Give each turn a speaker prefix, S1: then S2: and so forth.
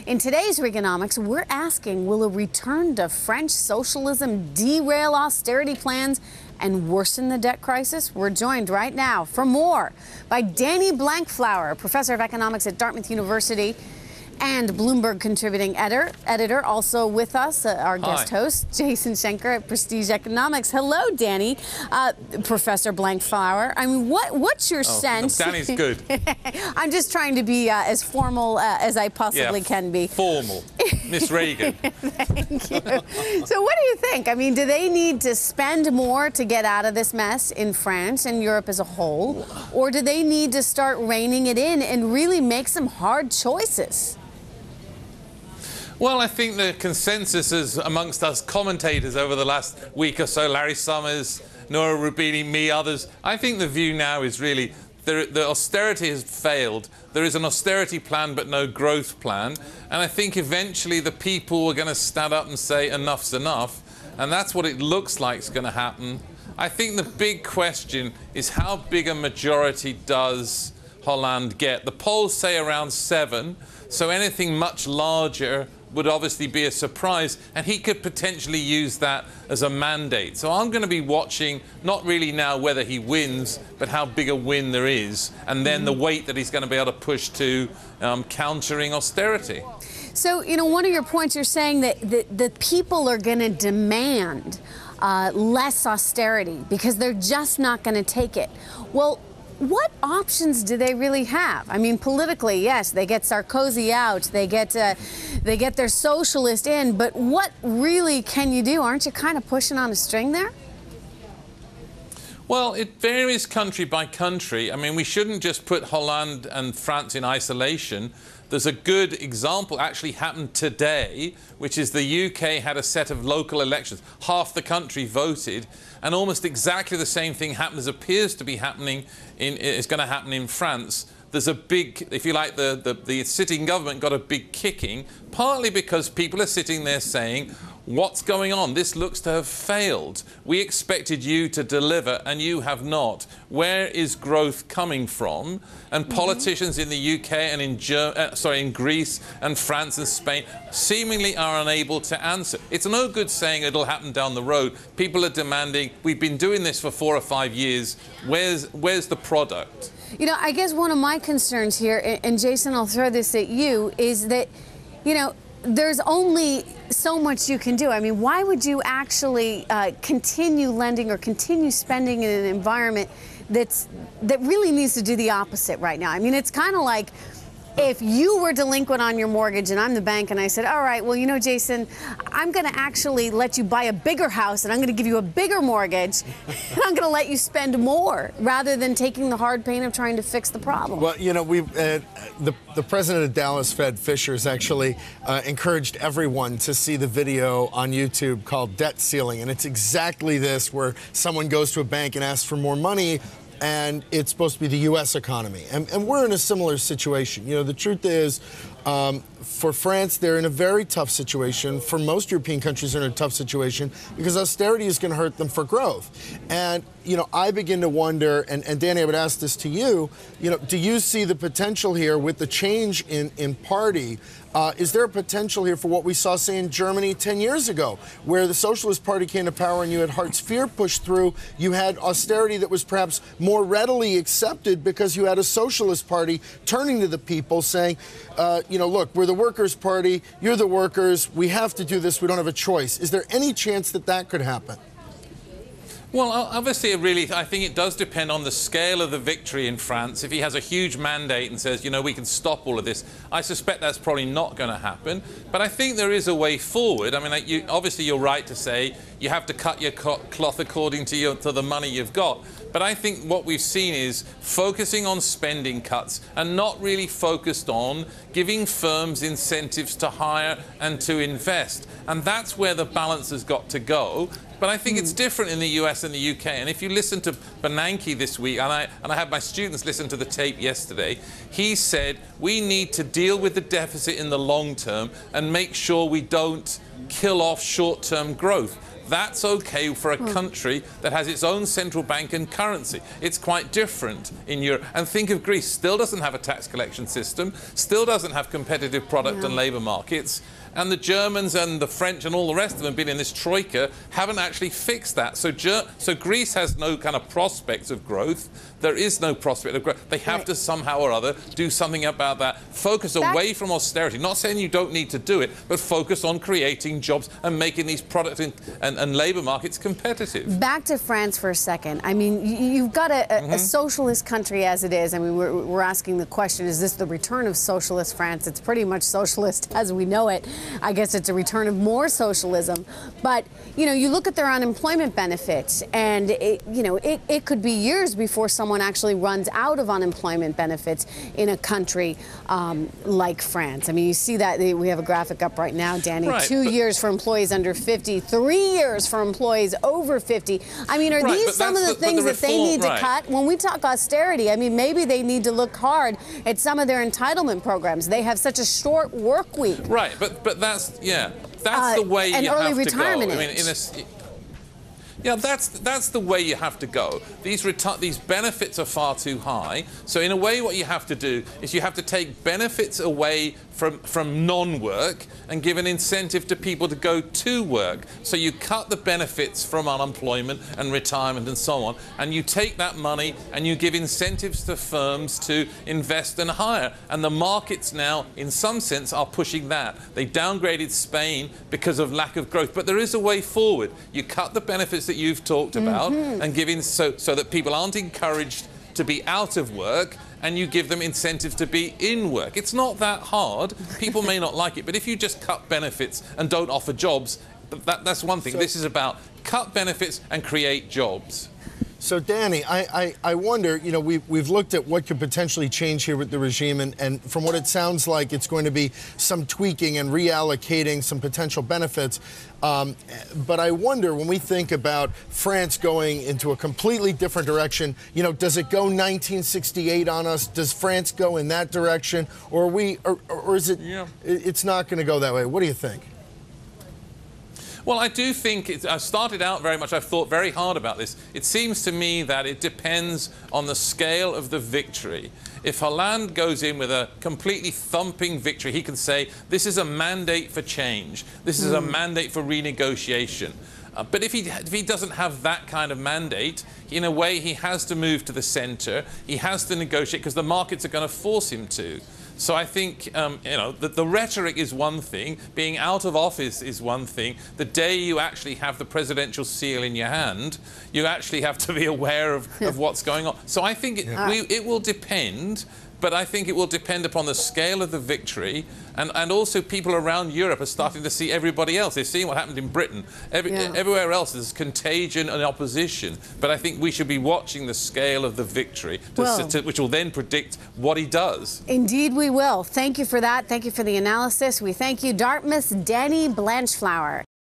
S1: In today's Reaganomics, we're asking, will a return to French socialism derail austerity plans and worsen the debt crisis? We're joined right now for more by Danny Blanchflower, professor of economics at Dartmouth University and Bloomberg contributing editor. Also with us, our guest host, Jason Schenker at Prestige Economics. Hello, Danny. Professor Blanchflower. I mean, what's your sense?
S2: No, Danny's good.
S1: I'm just trying to be as formal as I possibly can be.
S2: Formal. Miss Regan.
S1: Thank you. So what do you think? I mean, do they need to spend more to get out of this mess in France and Europe as a whole? Or do they need to start reining it in and really make some hard choices?
S2: Well, I think the consensus is amongst us commentators over the last week or so, Larry Summers, Nora Rubini, me, others, I think the view now is really the austerity has failed. There is an austerity plan but no growth plan. And I think eventually the people are going to stand up and say enough's enough. And that's what it looks like is going to happen. I think the big question is how big a majority does Hollande get? The polls say around 7, so anything much larger would obviously be a surprise, and he could potentially use that as a mandate. So I'm going to be watching, not really now whether he wins, but how big a win there is, and then the weight that he's going to be able to push to countering austerity.
S1: So, you know, one of your points, you're saying that the people are going to demand less austerity because they're just not going to take it. Well, what options do they really have? I mean, politically, yes, they get Sarkozy out, they get their socialist in, but what really can you do? Aren't you kind of pushing on a string there?
S2: Well, it varies country by country. I mean, we shouldn't just put Hollande and France in isolation. There's a good example actually happened today, which is the UK had a set of local elections. Half the country voted, and almost exactly the same thing happened as appears to be happening is going to happen in France. There's a big, if you like, the sitting government got a big kicking, partly because people are sitting there saying, what's going on? This looks to have failed. We expected you to deliver, and you have not. Where is growth coming from? And politicians in the UK and in Greece and France and Spain seemingly are unable to answer. It's no good saying it'll happen down the road. People are demanding, we've been doing this for 4 or 5 years. Where's the product?
S1: You know, I guess one of my concerns here, and Jason, I'll throw this at you, is that, you know, there's only so much you can do. I mean, why would you actually continue lending or continue spending in an environment that really needs to do the opposite right now? I mean, it's kind of like if you were delinquent on your mortgage and I'm the bank and I said, all right, well, you know, Jason, I'm going to actually let you buy a bigger house and I'm going to give you a bigger mortgage and I'm going to let you spend more rather than taking the hard pain of trying to fix the problem.
S3: Well, you know, the president of Dallas Fed, Fisher, has actually encouraged everyone to see the video on YouTube called Debt Ceiling. And it's exactly this, where someone goes to a bank and asks for more money, and it's supposed to be the U.S. economy. And we're in a similar situation. You know, the truth is, for France, they're in a very tough situation. For most European countries, they're in a tough situation because austerity is going to hurt them for growth. And, you know, I begin to wonder, and Danny, I would ask this to you, you know, do you see the potential here with the change in party? Is there a potential here for what we saw, say, in Germany 10 years ago, where the Socialist Party came to power and you had Hartz IV pushed through? You had austerity that was perhaps more readily accepted because you had a Socialist Party turning to the people saying, you know, look, we're the Workers' Party, you're the workers, we have to do this, we don't have a choice. Is there any chance that that could happen?
S2: Well, obviously, I think it does depend on the scale of the victory in France. If he has a huge mandate and says, you know, we can stop all of this, I suspect that's probably not going to happen. But I think there is a way forward. I mean, obviously, you're right to say you have to cut your cloth according to the money you've got. But I think what we've seen is focusing on spending cuts and not really focused on giving firms incentives to hire and to invest. And that's where the balance has got to go. But I think it's different in the US and the UK. And if you listen to Bernanke this week, and I had my students listen to the tape yesterday, he said we need to deal with the deficit in the long term and make sure we don't kill off short-term growth. That's okay for a country that has its own central bank and currency. It's quite different in Europe. And think of Greece, still doesn't have a tax collection system, still doesn't have competitive product and labour markets. And the Germans and the French and all the rest of them, been in this troika, haven't actually fixed that. So Greece has no kind of prospects of growth. There is no prospect of growth. They have to somehow or other do something about that. Focus away from austerity. Not saying you don't need to do it, but focus on creating jobs and making these product and labour markets competitive.
S1: Back to France for a second. I mean, you've got a socialist country as it is. I mean, we're asking the question, is this the return of socialist France? It's pretty much socialist as we know it. I guess it's a return of more socialism. But, you know, you look at their unemployment benefits, and, it could be years before someone actually runs out of unemployment benefits in a country like France. I mean, you see that. We have a graphic up right now, Danny.
S2: Right,
S1: 2 years for employees under 50, 3 years for employees over 50. I mean, are these some of the things that they need to cut? When we talk austerity, I mean, maybe they need to look hard at some of their entitlement programs. They have such a short work week.
S2: Right, but that's the way you have to go. I mean, that's the way you have to go. These benefits are far too high. So in a way, what you have to do is you have to take benefits away from non-work and give an incentive to people to go to work. So you cut the benefits from unemployment and retirement and so on, and you take that money and you give incentives to firms to invest and hire. And the markets now, in some sense, are pushing that. They downgraded Spain because of lack of growth, but there is a way forward. You cut the benefits that you've talked about and give in so that people aren't encouraged to be out of work, and you give them incentives to be in work. It's not that hard. People may not like it, but if you just cut benefits and don't offer jobs, that's one thing. This is about cut benefits and create jobs.
S3: So, Danny, I wonder, you know, we've looked at what could potentially change here with the regime, and from what it sounds like, it's going to be some tweaking and reallocating some potential benefits. But I wonder, when we think about France going into a completely different direction, you know, does it go 1968 on us? Does France go in that direction? Or is it, it's not going to go that way? What do you think?
S2: Well, I do think I started out very much, I've thought very hard about this. It seems to me that it depends on the scale of the victory. If Hollande goes in with a completely thumping victory, he can say, this is a mandate for change. This is a mandate for renegotiation. But if he doesn't have that kind of mandate, in a way he has to move to the centre. He has to negotiate because the markets are going to force him to. So I think, you know, the rhetoric is one thing, being out of office is one thing. The day you actually have the presidential seal in your hand, you actually have to be aware of what's going on. So I think it will depend, but I think it will depend upon the scale of the victory, and also people around Europe are starting to see everybody else. They're seeing what happened in Britain. Everywhere else there's contagion and opposition, but I think we should be watching the scale of the victory, which will then predict what he does.
S1: Indeed we will. Thank you for that. Thank you for the analysis. We thank you, Dartmouth's Danny Blanchflower.